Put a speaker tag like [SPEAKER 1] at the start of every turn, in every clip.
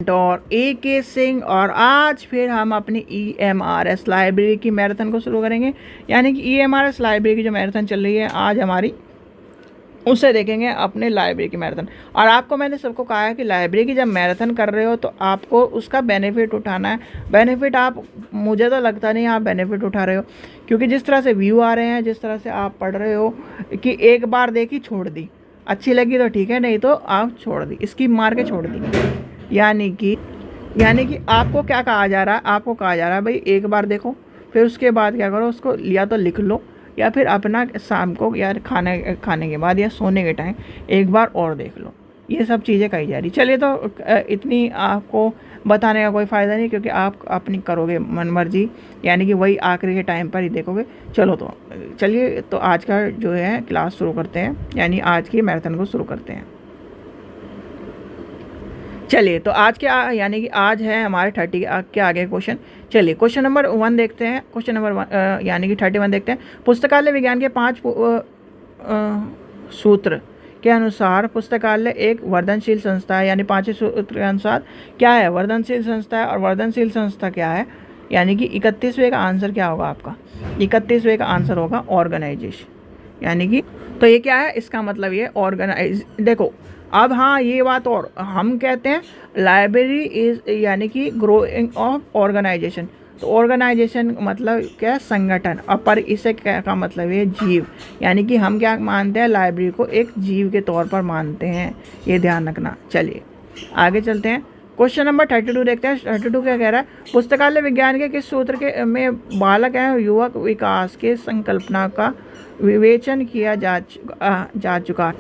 [SPEAKER 1] Mentor AK Singh और आज फिर हम अपनी EMRS लाइब्रेरी की मैराथन को शुरू करेंगे। यानी कि EMRS लाइब्रेरी की जो मैराथन चल रही है आज हमारी, उससे देखेंगे अपने लाइब्रेरी की मैराथन। और आपको मैंने सबको कहा है कि लाइब्रेरी की जब मैराथन कर रहे हो तो आपको उसका बेनिफिट उठाना है। बेनिफिट आप, मुझे तो लगता नहीं आप बेनिफिट उठा रहे हो, क्योंकि जिस तरह से व्यू आ रहे हैं, जिस तरह से आप पढ़ रहे हो कि एक बार देखी छोड़ दी, अच्छी लगी तो ठीक है, नहीं तो आप छोड़ दी, स्किप मार के छोड़ दी। यानी कि आपको क्या कहा जा रहा है, आपको कहा जा रहा है भाई एक बार देखो, फिर उसके बाद क्या करो, उसको या तो लिख लो या फिर अपना शाम को या खाने के बाद या सोने के टाइम एक बार और देख लो। ये सब चीज़ें कही जा रही। चलिए, तो इतनी आपको बताने का कोई फ़ायदा नहीं, क्योंकि आप अपनी करोगे मनमर्जी, यानी कि वही आखिरी के टाइम पर ही देखोगे। चलो तो चलिए, तो आज का जो है क्लास शुरू करते हैं, यानी आज की मैराथन को शुरू करते हैं। चलिए, तो आज क्या, यानी कि आज है हमारे 30 के आगे क्वेश्चन। चलिए क्वेश्चन नंबर 1 देखते हैं। क्वेश्चन नंबर 1 यानी कि 31 देखते हैं। पुस्तकालय विज्ञान के 5 सूत्र के अनुसार पुस्तकालय एक वर्धनशील संस्था है। यानी 5 सूत्र के अनुसार क्या है, वर्धनशील संस्था है। और वर्धनशील संस्था क्या है, यानी कि 31वें का आंसर क्या होगा आपका, 31वें का आंसर होगा ऑर्गेनाइजेशन। यानी कि तो ये क्या है, इसका मतलब ये ऑर्गेनाइज। देखो अब हाँ, ये बात, और हम कहते हैं लाइब्रेरी इज यानी कि ग्रोइंग ऑफ ऑर्गेनाइजेशन। तो ऑर्गेनाइजेशन मतलब क्या है, संगठन। और पर इसे क्या का मतलब है, जीव। यानी कि हम क्या मानते हैं, लाइब्रेरी को एक जीव के तौर पर मानते हैं, ये ध्यान रखना। चलिए आगे चलते हैं। क्वेश्चन नंबर 32 देखते हैं। 32 क्या कह रहा है, पुस्तकालय विज्ञान के किस सूत्र के में बालक एवं युवक विकास के संकल्पना का विवेचन किया जा चुका।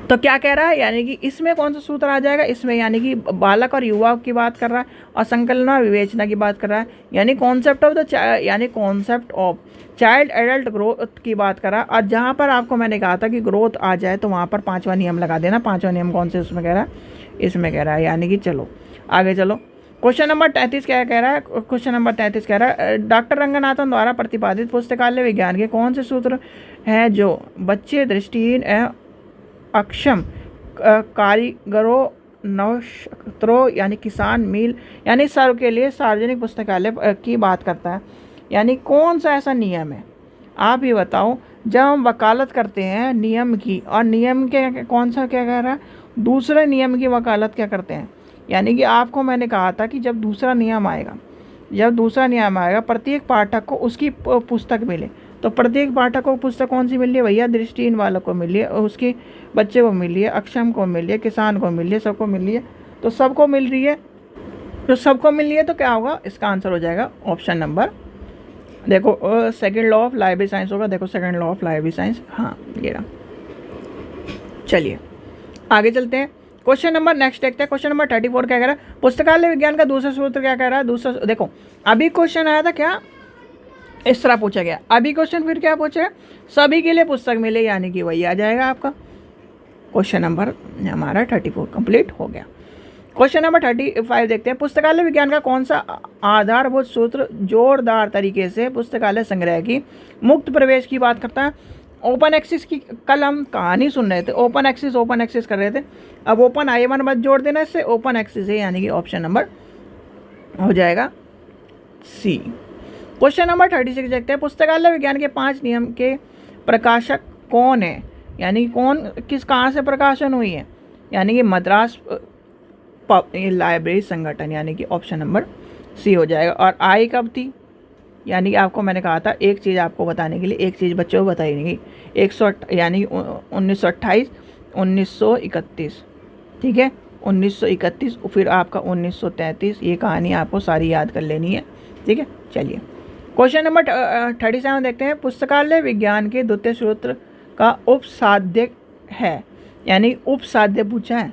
[SPEAKER 1] तो क्या कह रहा है, यानी कि इसमें कौन सा सूत्र आ जाएगा, इसमें यानी कि बालक और युवा की बात कर रहा है और संकल्पना विवेचना की बात कर रहा है। यानी कॉन्सेप्ट ऑफ द यानी concept of child adult growth की बात कर रहा है। और जहाँ पर आपको मैंने कहा था कि ग्रोथ आ जाए तो वहाँ पर 5वां नियम लगा देना। 5वां नियम कौन से उसमें कह रहा है, इसमें कह रहा है। यानी कि चलो आगे चलो। क्वेश्चन नंबर 33 क्या कह रहा है, क्वेश्चन नंबर 33 कह रहा है, डॉक्टर रंगनाथन द्वारा प्रतिपादित पुस्तकालय विज्ञान के कौन से सूत्र हैं जो बच्चे, दृष्टिहीन एवं अक्षम कारीगरों, नौकरों यानी किसान, मिल यानी सर्व के लिए सार्वजनिक पुस्तकालय की बात करता है। यानी कौन सा ऐसा नियम है, आप ये बताओ। जब हम वकालत करते हैं नियम की, और नियम के कौन सा क्या कह रहा है, दूसरे नियम की वकालत क्या करते हैं। यानी कि आपको मैंने कहा था कि जब दूसरा नियम आएगा, प्रत्येक पाठक को उसकी पुस्तक मिले। तो प्रत्येक पाठक को पुस्तक कौन सी मिल रही है भैया, दृष्टिहीन वालों को मिल रही है, उसके बच्चे को मिल रही है, अक्षम को मिल रही है, किसान को मिल रही है, सबको मिल रही है। तो सबको मिल रही है, तो क्या होगा, इसका आंसर हो जाएगा ऑप्शन नंबर, देखो second law of library science होगा। देखो second law of library science, हाँ ये रहा। चलिए आगे चलते हैं। क्वेश्चन नंबर नेक्स्ट देखते हैं। क्वेश्चन नंबर 34 क्या कह रहा है, पुस्तकालय विज्ञान का दूसरा सूत्र क्या कह रहा है। दूसरा देखो, अभी क्वेश्चन आया था क्या, इस तरह पूछा गया। अभी क्वेश्चन फिर क्या पूछा, सभी के लिए पुस्तक मिले, यानी कि वही आ जाएगा आपका। क्वेश्चन नंबर हमारा 34 कंप्लीट हो गया। क्वेश्चन नंबर 35 देखते हैं। पुस्तकालय विज्ञान का कौन सा आधारभूत सूत्र जोरदार तरीके से पुस्तकालय संग्रह की मुक्त प्रवेश की बात करता है। ओपन एक्सेस की कल हम कहानी सुन रहे थे, ओपन एक्सेस कर रहे थे। अब ओपन I1 मत जोड़ देना, इससे ओपन एक्सेस है, यानी कि ऑप्शन नंबर हो जाएगा सी। क्वेश्चन नंबर 36 देखते हैं। पुस्तकालय विज्ञान के 5 नियम के प्रकाशक कौन है, यानी कौन कहाँ से प्रकाशन हुई है, यानी कि मद्रास लाइब्रेरी संगठन, यानी कि ऑप्शन नंबर सी हो जाएगा। और आई कब थी, यानी कि आपको मैंने कहा था एक चीज़ आपको बताने के लिए एक चीज़ बच्चों को बताई नहीं गई। यानी 1928, 1931, ठीक है, 1931, फिर आपका 1933। ये कहानी आपको सारी याद कर लेनी है, ठीक है। चलिए क्वेश्चन नंबर 37 देखते हैं। पुस्तकालय विज्ञान के द्वितीय सूत्र का उपसाध्य है, यानी उपसाध्य पूछा है,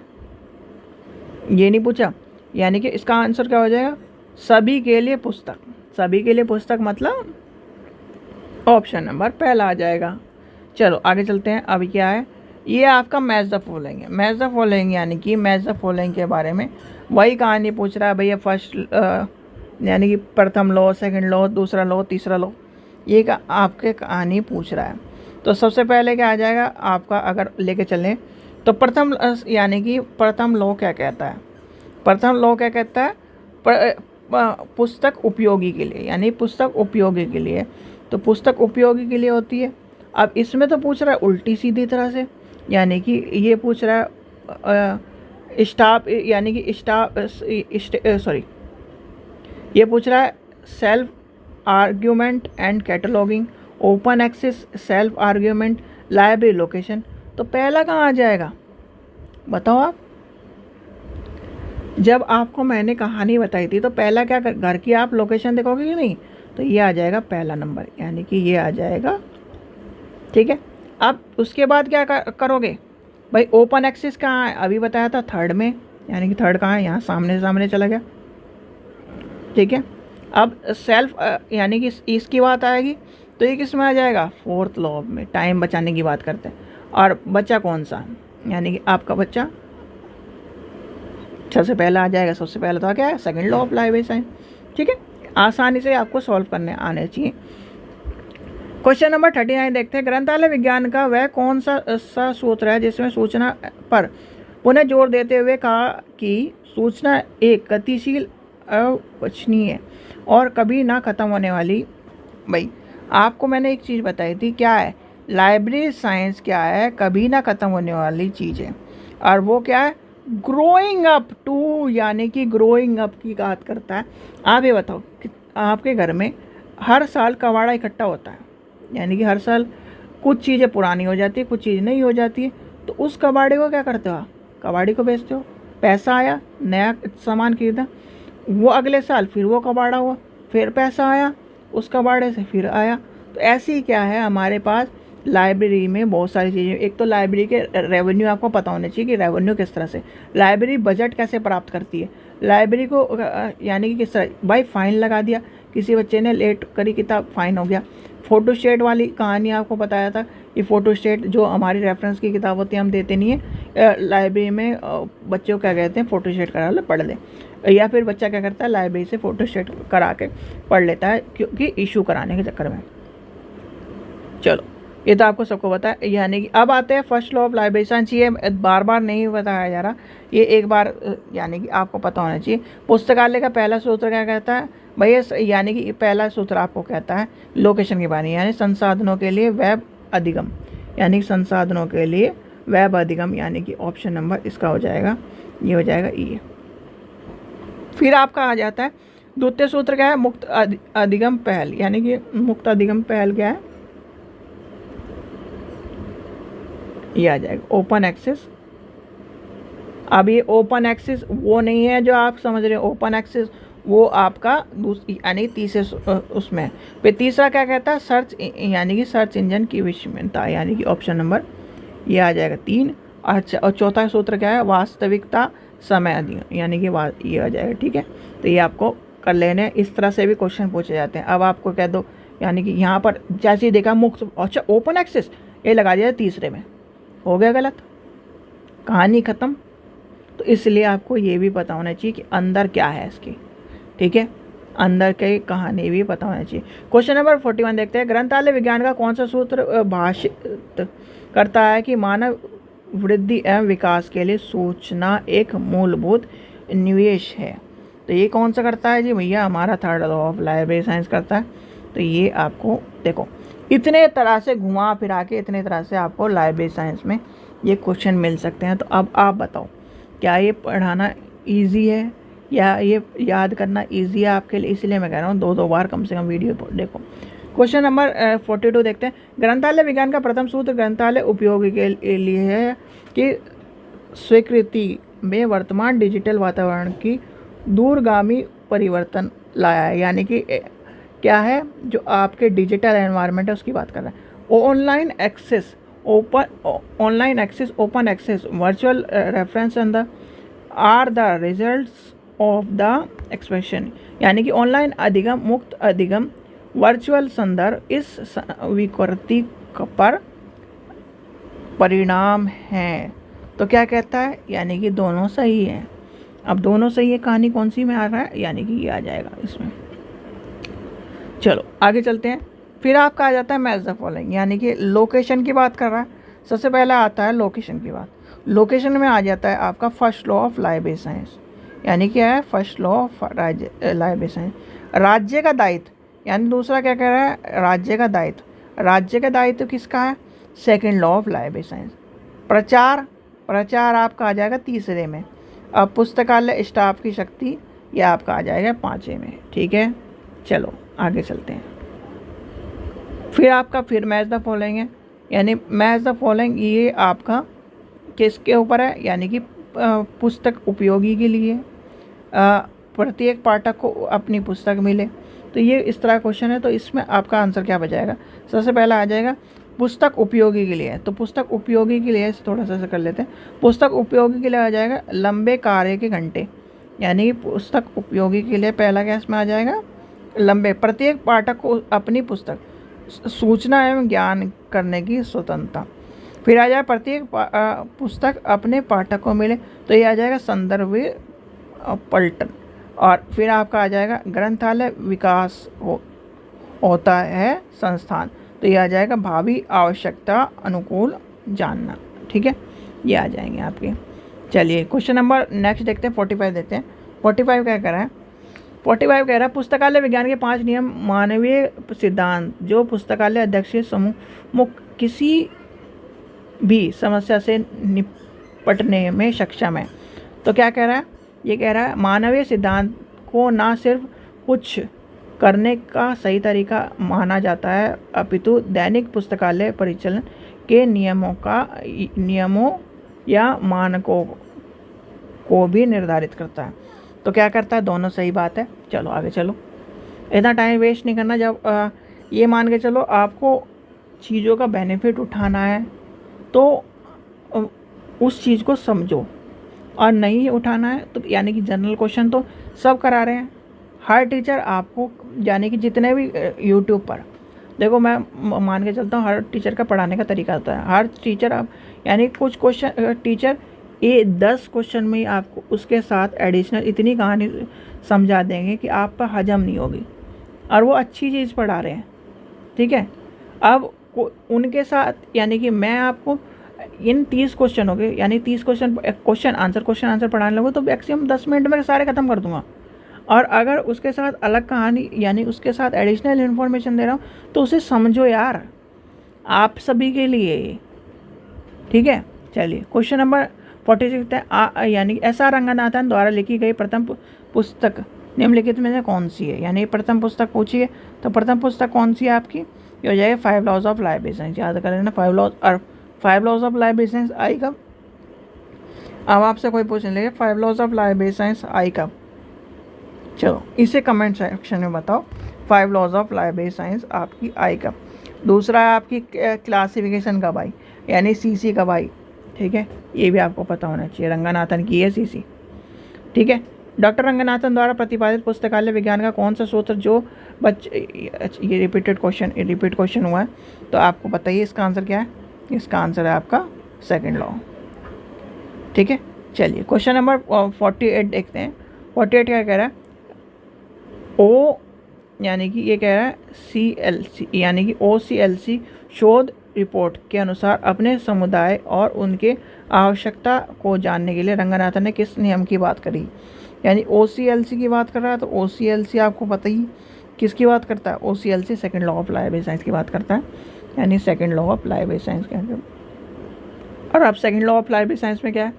[SPEAKER 1] ये नहीं पूछा। यानी कि इसका आंसर क्या हो जाएगा, सभी के लिए पुस्तक। सभी के लिए पुस्तक मतलब ऑप्शन नंबर पहला आ जाएगा। चलो आगे चलते हैं। अभी क्या है, ये आपका मैच द फॉलोइंग है। मैच द फॉलोइंग यानी कि मैच द फॉलोइंग के बारे में वही कहानी पूछ रहा है भैया। फर्स्ट यानी कि प्रथम लो, सेकंड लो, दूसरा लो, तीसरा लो, ये आपके कहानी पूछ रहा है। तो सबसे पहले क्या आ जाएगा आपका, अगर लेके चलें तो प्रथम, यानी कि प्रथम लो क्या कहता है, प्रथम लॉ क्या कहता है, पुस्तक उपयोगी के लिए, यानी पुस्तक उपयोगी के लिए, तो पुस्तक उपयोगी के लिए होती है। अब इसमें तो पूछ रहा है उल्टी सीधी तरह से, यानी कि ये पूछ रहा है स्टाफ, यानी कि स्टाफ सॉरी, ये पूछ रहा है self argument and cataloguing, open access, self argument, library location. तो पहला कहाँ आ जाएगा बताओ आप। जब आपको मैंने कहानी बताई थी तो पहला क्या घर की आप लोकेशन देखोगे कि नहीं, तो ये आ जाएगा पहला नंबर, यानी कि ये आ जाएगा। ठीक है, अब उसके बाद क्या करोगे भाई, ओपन एक्सेस कहाँ है, अभी बताया था थर्ड में, यानी कि थर्ड कहाँ है, यहाँ सामने सामने चला गया। ठीक है, अब सेल्फ यानी कि इसकी बात आएगी तो ये किस में आ जाएगा, फोर्थ लॉ में, टाइम बचाने की बात करते हैं। और बच्चा कौन सा, यानी कि आपका बच्चा सबसे पहला आ जाएगा, सबसे पहला तो क्या है, second law of library science. ठीक है, आसानी से आपको सॉल्व करने आने चाहिए। क्वेश्चन नंबर 39 देखते हैं, ग्रंथालय विज्ञान का वह कौन सा सूत्र है जिसमें सूचना पर पुनः जोर देते हुए कहा कि सूचना एक गतिशील, अवचनीय और कभी ना ख़त्म होने वाली। भाई आपको मैंने एक चीज़ बताई थी, क्या है, लाइब्रेरी साइंस क्या है, कभी ना ख़त्म होने वाली चीज़ है, और वो क्या है, ग्रोइंग अप टू, यानी कि ग्रोइंग अप की बात करता है। आप ये बताओ कि आपके घर में हर साल कबाड़ा इकट्ठा होता है, यानी कि हर साल कुछ चीज़ें पुरानी हो जाती है, कुछ चीज़ नहीं हो जाती है, तो उस कबाड़े को क्या करते हो आप, कबाड़ी को बेचते हो, पैसा आया, नया सामान खरीदा, वो अगले साल फिर वो कबाड़ा हुआ, फिर पैसा आया, उस कबाड़े से फिर आया। तो ऐसे ही क्या है हमारे पास लाइब्रेरी में बहुत सारी चीज़ें। एक तो लाइब्रेरी के रेवेन्यू आपको पता होना चाहिए कि रेवेन्यू किस तरह से, लाइब्रेरी बजट कैसे प्राप्त करती है, लाइब्रेरी को यानी कि किस तरह, भाई फाइन लगा दिया, किसी बच्चे ने लेट करी किताब, फाइन हो गया। फ़ोटोस्टेट वाली कहानी आपको बताया था, ये फ़ोटोस्टेट जो हमारी रेफरेंस की किताब होती है हम देते नहीं है, लाइब्रेरी में बच्चों को क्या कहते हैं, फ़ोटोस्टेट करा ले पढ़ लें, या फिर बच्चा क्या करता है लाइब्रेरी से फ़ोटोस्टेट करा के पढ़ लेता है, क्योंकि इशू कराने के चक्कर में। चलो ये तो आपको सबको पता है। यानी कि अब आते हैं first law of library science, ये बार बार नहीं बताया जा रहा, ये एक बार यानी कि आपको पता होना चाहिए। पुस्तकालय का पहला सूत्र क्या कहता है भैया, यानी कि पहला सूत्र आपको कहता है लोकेशन के बारे में, यानी संसाधनों के लिए वेब अधिगम, यानी कि संसाधनों के लिए वेब अधिगम, यानी कि ऑप्शन नंबर इसका हो जाएगा, ये हो जाएगा ई। फिर आपका आ जाता है द्वितीय सूत्र क्या है, मुक्त अधिगम पहल, यानी कि मुक्त अधिगम पहल क्या है, ये आ जाएगा ओपन एक्सेस। अब ये ओपन एक्सेस वो नहीं है जो आप समझ रहे हो, ओपन एक्सेस वो आपका यानी तीसरे उसमें। फिर तीसरा क्या कहता है, सर्च, यानी कि सर्च इंजन की विश्वसनीयता, यानी कि ऑप्शन नंबर ये आ जाएगा 3। और चौथा सूत्र क्या है, वास्तविकता समय अधिगम, यानी कि ये आ जाएगा। ठीक है, तो ये आपको कर लेने, इस तरह से भी क्वेश्चन पूछे जाते हैं। अब आपको कह दो, यानी कि यहाँ पर जैसे ही देखा मुक्त, अच्छा ओपन एक्सेस ये लगा दिया तीसरे में, हो गया गलत, कहानी ख़त्म। तो इसलिए आपको ये भी पता होना चाहिए कि अंदर क्या है इसकी। ठीक है, अंदर की कहानी भी पता होना चाहिए। क्वेश्चन नंबर 41 देखते हैं, ग्रंथालय विज्ञान का कौन सा सूत्र भाषित करता है कि मानव वृद्धि एवं विकास के लिए सूचना एक मूलभूत निवेश है। तो ये कौन सा करता है जी भैया, हमारा third law of library science करता है। तो ये आपको देखो इतने तरह से घुमा फिरा के, इतने तरह से आपको लाइब्रेरी साइंस में ये क्वेश्चन मिल सकते हैं। तो अब आप बताओ क्या ये पढ़ाना इजी है या ये याद करना इजी है आपके लिए, इसलिए मैं कह रहा हूँ 2-2 बार कम से कम वीडियो देखो। क्वेश्चन नंबर 42 देखते हैं, ग्रंथालय विज्ञान का प्रथम सूत्र ग्रंथालय उपयोगी के लिए है कि स्वीकृति में वर्तमान डिजिटल वातावरण की दूरगामी परिवर्तन लाया है, यानी कि क्या है जो आपके डिजिटल एनवायरनमेंट है उसकी बात कर रहा है। Online access, open access, virtual reference and the are the results of the expression, यानी कि ऑनलाइन अधिगम, मुक्त अधिगम, वर्चुअल संदर्भ इस विकृति पर परिणाम है। तो क्या कहता है, यानी कि दोनों सही है। अब दोनों सही है, कहानी कौन सी में आ रहा है, यानी कि ये आ जाएगा इसमें। चलो आगे चलते हैं। फिर आपका आ जाता है मैच द फॉलोइंग, यानी कि लोकेशन की बात कर रहा है। सबसे पहला आता है लोकेशन की बात। लोकेशन में आ जाता है आपका first law of library science, यानी क्या है, first law of library science. राज्य का दायित्व, यानी दूसरा क्या कह रहा है, राज्य का दायित्व। राज्य का दायित्व किसका है, second law of library science. प्रचार, प्रचार आपका आ जाएगा तीसरे में। अब पुस्तकालय स्टाफ की शक्ति, यह आपका आ जाएगा पाँचवें में। ठीक है, चलो आगे चलते हैं। फिर आपका फिर मैच द फॉलोइंग है, यानी मैच द फॉलोइंग ये आपका किसके ऊपर है, यानी कि पुस्तक उपयोगी के लिए प्रत्येक पाठक को अपनी पुस्तक मिले। तो ये इस तरह क्वेश्चन है। तो इसमें आपका आंसर क्या बजाएगा, सबसे पहला आ जाएगा पुस्तक उपयोगी के लिए। तो पुस्तक उपयोगी के लिए थोड़ा सा कर लेते हैं। पुस्तक उपयोगी के लिए आ जाएगा लंबे कार्य के घंटे, यानी पुस्तक उपयोगी के लिए पहला क्या इसमें आ जाएगा, लंबे। प्रत्येक पाठक को अपनी पुस्तक, सूचना एवं ज्ञान करने की स्वतंत्रता। फिर आ जाए प्रत्येक पुस्तक अपने पाठक को मिले, तो ये आ जाएगा संदर्भ पलटन। और फिर आपका आ जाएगा ग्रंथालय विकास होता है संस्थान, तो ये आ जाएगा भावी आवश्यकता अनुकूल जानना। ठीक है, ये आ जाएंगे आपके। चलिए क्वेश्चन नंबर नेक्स्ट देखते हैं, 45 देखते हैं। 45 क्या कह रहा है, 45 कह रहा है पुस्तकालय विज्ञान के 5 नियम मानवीय सिद्धांत जो पुस्तकालय अध्यक्ष समूह किसी भी समस्या से निपटने में सक्षम है। तो क्या कह रहा है, ये कह रहा है मानवीय सिद्धांत को ना सिर्फ कुछ करने का सही तरीका माना जाता है, अपितु दैनिक पुस्तकालय परिचालन के नियमों या मानकों को भी निर्धारित करता है। तो क्या करता है, दोनों सही बात है। चलो आगे चलो, इतना टाइम वेस्ट नहीं करना। जब ये मान के चलो आपको चीज़ों का बेनिफिट उठाना है तो उस चीज़ को समझो, और नहीं उठाना है तो यानी कि जनरल क्वेश्चन तो सब करा रहे हैं हर टीचर आपको, यानी कि जितने भी यूट्यूब पर देखो, मैं मान के चलता हूँ हर टीचर का पढ़ाने का तरीका होता है। हर टीचर आप यानी कुछ क्वेश्चन टीचर ये 10 क्वेश्चन में ही आपको उसके साथ एडिशनल इतनी कहानी समझा देंगे कि आप पर हजम नहीं होगी, और वो अच्छी चीज़ पढ़ा रहे हैं। ठीक है, अब उनके साथ यानी कि मैं आपको इन 30 क्वेश्चन हो गए, यानी 30 क्वेश्चन आंसर पढ़ाने लगो तो मैक्सिमम 10 मिनट में सारे ख़त्म कर दूंगा। और अगर उसके साथ अलग कहानी यानी उसके साथ एडिशनल इन्फॉर्मेशन दे रहा हूँ तो उसे समझो यार, आप सभी के लिए। ठीक है, चलिए क्वेश्चन नंबर 46 है, यानी SR रंगनाथन द्वारा लिखी गई प्रथम पुस्तक निम्नलिखित में से कौन सी है। यानी प्रथम पुस्तक पूछी है, तो प्रथम पुस्तक कौन सी है आपकी, ये हो जाएगा 5 लॉज ऑफ लाइब्रेरी साइंस। याद कर लेना 5 लॉज ऑफ लाइब्रेरी साइंस आई कब। अब आपसे कोई पूछ लेगा 5 लॉज ऑफ लाइब्रेरी साइंस आई कब, चलो इसे कमेंट सेक्शन में बताओ 5 लॉज ऑफ लाइब्रेरी साइंस आपकी आई कब। दूसरा है आपकी क्लासिफिकेशन कब आई, यानी CC कब आई। ठीक है, ये भी आपको पता होना चाहिए, रंगनाथन की है CC। ठीक है, डॉक्टर रंगनाथन द्वारा प्रतिपादित पुस्तकालय विज्ञान का कौन सा सूत्र जो बच्चे, ये रिपीट क्वेश्चन हुआ है, तो आपको बताइए इसका आंसर क्या है। इसका आंसर है आपका सेकंड लॉ। ठीक है, चलिए क्वेश्चन नंबर 48 देखते हैं। 48 क्या कह रहा है, ओ यानी कि ये कह रहा है CLC यानी कि OCLC शोध रिपोर्ट के अनुसार अपने समुदाय और उनके आवश्यकता को जानने के लिए रंगनाथन ने किस नियम की बात करी। यानी OCLC की बात कर रहा है, तो OCLC आपको पता ही किसकी बात करता है, OCLC second law of library science की बात करता है, यानी second law of library science के अंदर। और अब second law of library science में क्या है,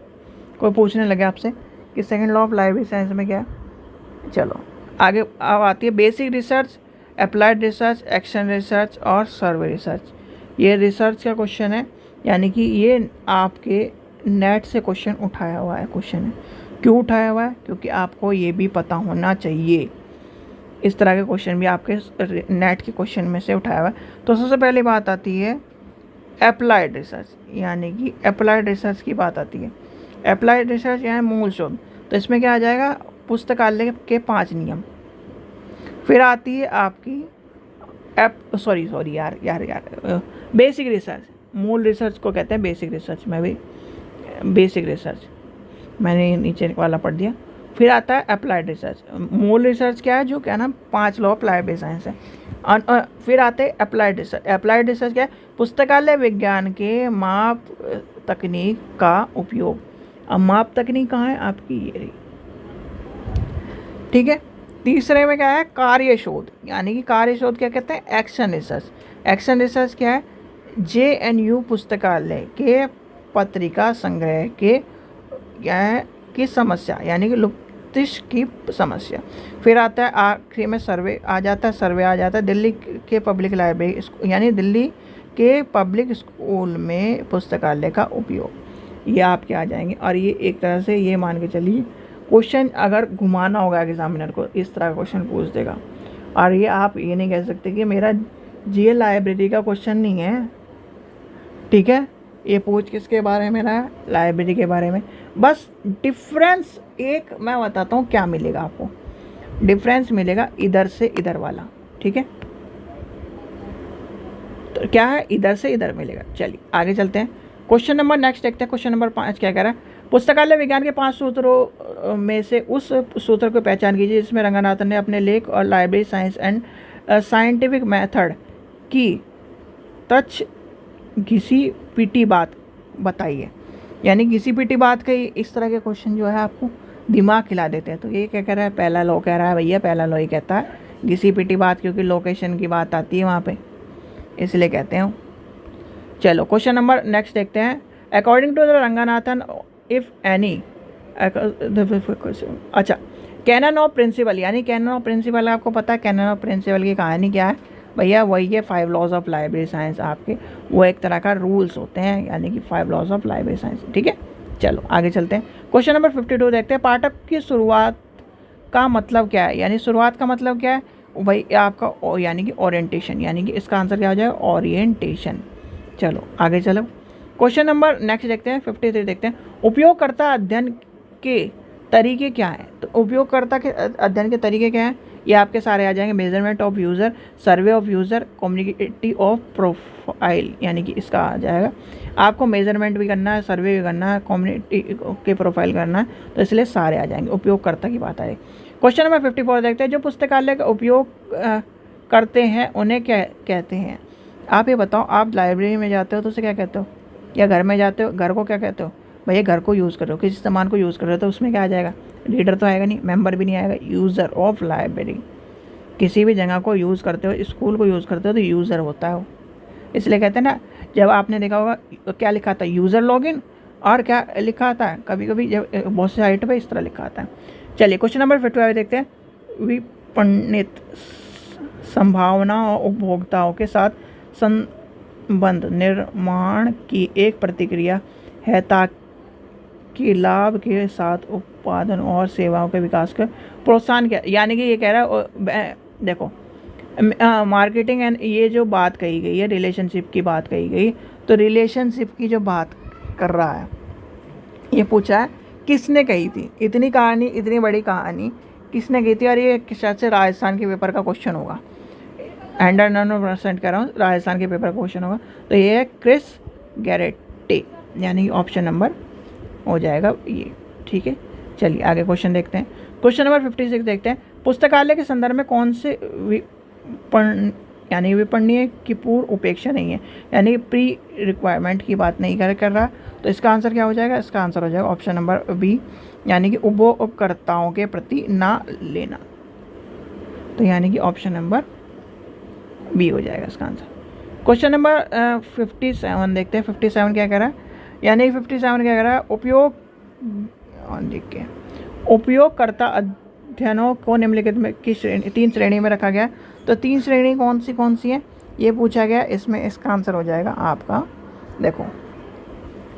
[SPEAKER 1] कोई पूछने लगे आपसे कि second law of library science में क्या है। चलो आगे अब आती है basic research, applied research, action research और सर्वे रिसर्च। ये रिसर्च का क्वेश्चन है, यानी कि ये आपके नेट से क्वेश्चन उठाया हुआ है क्वेश्चन है। क्यों उठाया हुआ है, क्योंकि आपको ये भी पता होना चाहिए, इस तरह के क्वेश्चन भी आपके नेट के क्वेश्चन में से उठाया हुआ है। तो सबसे पहली बात आती है अप्लाइड रिसर्च, यानी कि अप्लाइड रिसर्च की बात आती है। अप्लाइड रिसर्च यानी मूल शोध, तो इसमें क्या आ जाएगा, पुस्तकालय के 5 नियम। फिर आती है आपकी बेसिक रिसर्च, मूल रिसर्च को कहते हैं बेसिक रिसर्च, में भी बेसिक रिसर्च मैंने नीचे वाला पढ़ दिया। फिर आता है अप्लाइड रिसर्च, मूल रिसर्च क्या है, जो क्या ना 5 लॉ ऑफ लाइब्रेरी साइंस है। फिर आते हैं अप्लाइड रिसर्च। अप्लाइड रिसर्च क्या है, पुस्तकालय विज्ञान के माप तकनीक का उपयोग। अब माप तकनीक कहाँ है आपकी, ये रही ठीक है। तीसरे में क्या है, कार्य शोध, यानी कि कार्य शोध क्या कहते हैं, एक्शन रिसर्च। एक्शन रिसर्च क्या है, JNU पुस्तकालय के पत्रिका संग्रह के क्या है की समस्या, यानी कि लुप्तिश की समस्या। फिर आता है आखिरी में सर्वे आ जाता है, सर्वे आ जाता है दिल्ली के पब्लिक लाइब्रेरी, यानी दिल्ली के पब्लिक स्कूल में पुस्तकालय का उपयोग, ये आपके आ जाएंगे। और ये एक तरह से ये मान के चलिए क्वेश्चन अगर घुमाना होगा एग्जामिनर को, इस तरह का क्वेश्चन पूछ देगा। और ये आप ये नहीं कह सकते कि मेरा GL लाइब्रेरी का क्वेश्चन नहीं है, ठीक है, ये पूछ किसके बारे में रहा है, लाइब्रेरी के बारे में। बस डिफरेंस एक मैं बताता हूँ क्या मिलेगा आपको, डिफरेंस मिलेगा इधर से इधर वाला, ठीक है। तो क्या है, इधर से इधर मिलेगा। चलिए आगे चलते हैं, क्वेश्चन नंबर नेक्स्ट देखते हैं। क्वेश्चन नंबर 5 क्या कह रहा है, पुस्तकालय विज्ञान के 5 सूत्रों में से उस सूत्र को पहचान कीजिए जिसमें रंगनाथन ने अपने लेख और library science and scientific method की तच घिसी पिटी बात बताई है। यानी घिसी पिटी बात का इस तरह के क्वेश्चन जो है आपको दिमाग खिला देते हैं। तो ये क्या कह रहा है, पहला लॉ कह रहा है भैया, पहला लॉ ही कहता है घिसी पिटी बात, क्योंकि लोकेशन की बात आती है वहाँ पे, इसलिए कहते हैं। चलो क्वेश्चन नंबर नेक्स्ट देखते हैं। According to the Ranganathan if any, अच्छा, कैनन ऑफ प्रिंसिपल, यानी कैनन ऑफ प्रिंसिपल आपको पता है, कैनन ऑफ प्रिंसिपल की कहानी क्या है भैया, वही है 5 लॉज ऑफ लाइब्रेरी साइंस आपके, वो एक तरह का रूल्स होते हैं, यानी कि 5 लॉज ऑफ लाइब्रेरी साइंस, ठीक है। चलो आगे चलते हैं, क्वेश्चन नंबर 52 देखते हैं। पाठक की शुरुआत का मतलब क्या है, यानी शुरुआत का मतलब क्या है भाई आपका, यानी कि ओरिएंटेशन, यानी कि इसका आंसर क्या हो जाएगा, ओरिएंटेशन। चलो आगे चलो, क्वेश्चन नंबर नेक्स्ट देखते हैं 53 देखते हैं। उपयोगकर्ता अध्ययन के तरीके क्या हैं, तो उपयोगकर्ता के अध्ययन के तरीके क्या हैं, ये आपके सारे आ जाएंगे। Measurement of user, survey of user, community of profile, यानी कि इसका आ जाएगा। आपको मेजरमेंट भी करना है, सर्वे भी करना है, कम्युनिटी के प्रोफाइल करना है, तो इसलिए सारे आ जाएंगे, उपयोगकर्ता की बात आएगी। क्वेश्चन नंबर 54 देखते हैं। जो पुस्तकालय का उपयोग करते हैं उन्हें क्या कहते हैं, आप ये बताओ। आप लाइब्रेरी में जाते हो तो उसे क्या कहते हो, या घर में जाते हो, घर को क्या कहते हो भैया, घर को यूज़ कर रहे हो, किसी सामान को यूज़ कर रहे हो तो उसमें क्या आ जाएगा, रीडर तो आएगा नहीं, मेंबर भी नहीं आएगा, यूज़र ऑफ लाइब्रेरी। किसी भी जगह को यूज़ करते हो, स्कूल को यूज़ करते हो तो यूज़र होता है वो, इसलिए कहते हैं ना। जब आपने देखा होगा क्या लिखा था, यूज़र लॉगिन, और क्या लिखा आता है कभी कभी जब बहुत से साइट पर इस तरह लिखा आता है। चलिए क्वेश्चन नंबर 55 देखते हैं। विपणित संभावना और उपभोक्ताओं के साथ संबंध निर्माण की एक प्रतिक्रिया है ताकि लाभ के साथ उत्पादन और सेवाओं के विकास का प्रोत्साहन किया, यानी कि ये कह रहा है देखो मार्केटिंग एंड ये जो बात कही गई है, रिलेशनशिप की बात कही गई, तो रिलेशनशिप की जो बात कर रहा है, ये पूछा है किसने कही थी, इतनी कहानी, इतनी बड़ी कहानी किसने कही थी, और ये शायद से राजस्थान के पेपर का क्वेश्चन होगा, 100% कह रहा हूँ, राजस्थान के पेपर का क्वेश्चन होगा। तो ये है क्रिस गैरेटे, यानी ऑप्शन नंबर हो जाएगा ये, ठीक है। चलिए आगे क्वेश्चन देखते हैं। क्वेश्चन नंबर 56 देखते हैं। पुस्तकालय के संदर्भ में कौन से यानी विपणनीय की पूर्व उपेक्षा नहीं है, यानी प्री रिक्वायरमेंट की बात नहीं कर रहा, तो इसका आंसर क्या हो जाएगा, इसका आंसर हो जाएगा ऑप्शन नंबर बी, यानी कि उपभोक्ताओं के प्रति ना लेना, तो यानी कि ऑप्शन नंबर बी हो जाएगा इसका आंसर। क्वेश्चन नंबर 57 देखते हैं। 57 क्या कह रहा है, यानी 57 क्या कह रहा है, उपयोगकर्ता अध्ययनों को निम्नलिखित में किस श्रेणी, 3 श्रेणी में रखा गया। तो 3 श्रेणी कौन सी है ये पूछा गया, इसमें इसका आंसर हो जाएगा आपका, देखो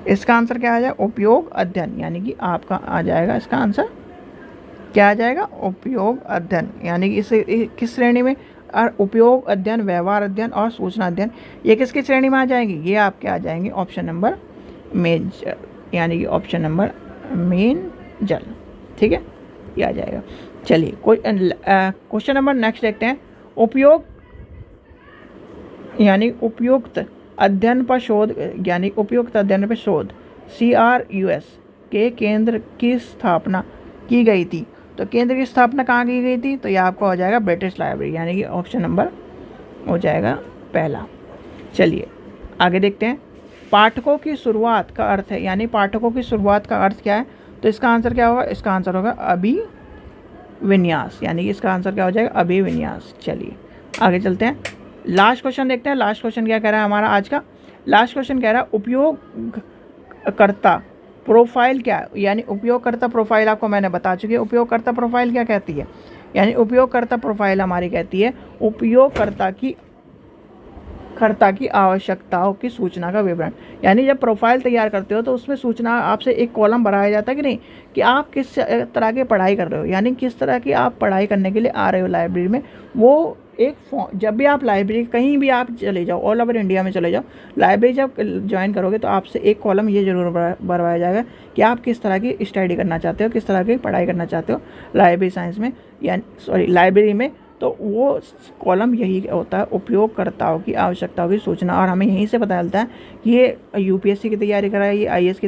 [SPEAKER 1] इसका आंसर क्या आ जाएगा, उपयोग अध्ययन, यानी कि आपका आ जाएगा इसका आंसर क्या आ जाएगा, उपयोग अध्ययन, यानी कि इसे किस श्रेणी में, और उपयोग अध्ययन, व्यवहार अध्ययन और सूचना अध्ययन, ये किसकी श्रेणी में आ जाएंगे, ये आपके आ जाएंगे ऑप्शन नंबर मेजर, यानी कि ऑप्शन नंबर मेन जल, ठीक है, ये आ जाएगा। चलिए कोई क्वेश्चन नंबर नेक्स्ट देखते हैं। उपयोग यानी उपयुक्त अध्ययन पर शोध, यानी उपयुक्त अध्ययन पर शोध CRUS के केंद्र की स्थापना की गई थी। तो केंद्र की स्थापना कहाँ की गई थी, तो ये आपको हो जाएगा ब्रिटिश लाइब्रेरी, यानी कि ऑप्शन नंबर हो जाएगा पहला। चलिए आगे देखते हैं। पाठकों की शुरुआत का अर्थ है, यानी पाठकों की शुरुआत का अर्थ क्या है, तो इसका आंसर क्या होगा, इसका आंसर होगा अभिविन्यास, यानी कि इसका आंसर क्या हो जाएगा, अभिविन्यास। चलिए आगे चलते हैं, लास्ट क्वेश्चन देखते हैं। लास्ट क्वेश्चन क्या कह रहा है हमारा आज का, लास्ट क्वेश्चन कह रहा है उपयोगकर्ता प्रोफाइल क्या है, यानी उपयोगकर्ता प्रोफाइल आपको मैंने बता चुकी है। उपयोगकर्ता प्रोफाइल क्या कहती है, यानी उपयोगकर्ता प्रोफाइल हमारी कहती है उपयोगकर्ता की आवश्यकताओं की सूचना का विवरण। यानी जब प्रोफाइल तैयार करते हो तो उसमें सूचना आपसे एक कॉलम भराया जाता है कि नहीं, कि आप किस तरह की पढ़ाई कर रहे हो, यानी किस तरह की आप पढ़ाई करने के लिए आ रहे हो लाइब्रेरी में। वो एक फॉर्म, जब भी आप लाइब्रेरी कहीं भी आप चले जाओ, ऑल ओवर इंडिया में चले जाओ, लाइब्रेरी जब ज्वाइन करोगे तो आपसे एक कॉलम ये जरूर भरवाया जाएगा कि आप किस तरह की स्टडी करना चाहते हो, किस तरह की पढ़ाई करना चाहते हो लाइब्रेरी साइंस में, यानी लाइब्रेरी में। तो वो कॉलम यही होता है, उपयोगकर्ताओं की आवश्यकताओं की सूचना। और हमें यहीं से पता चलता है कि ये यूपीएससी की तैयारी कर रहा है, ये आईएएस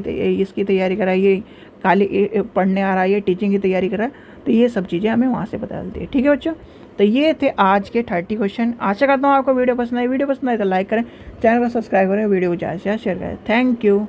[SPEAKER 1] की तैयारी कर रहा है, ये खाली पढ़ने आ रहा है, ये टीचिंग की तैयारी कर रहा है। तो ये सब चीज़ें हमें वहाँ से पता चलती है। ठीक है बच्चों, तो ये थे आज के 30 क्वेश्चन। आशा करता हूँ आपको वीडियो पसंद आई। वीडियो पसंद आए तो लाइक करें, चैनल को सब्सक्राइब करें, वीडियो को ज़्यादा से ज़्यादा शेयर करें। Thank you.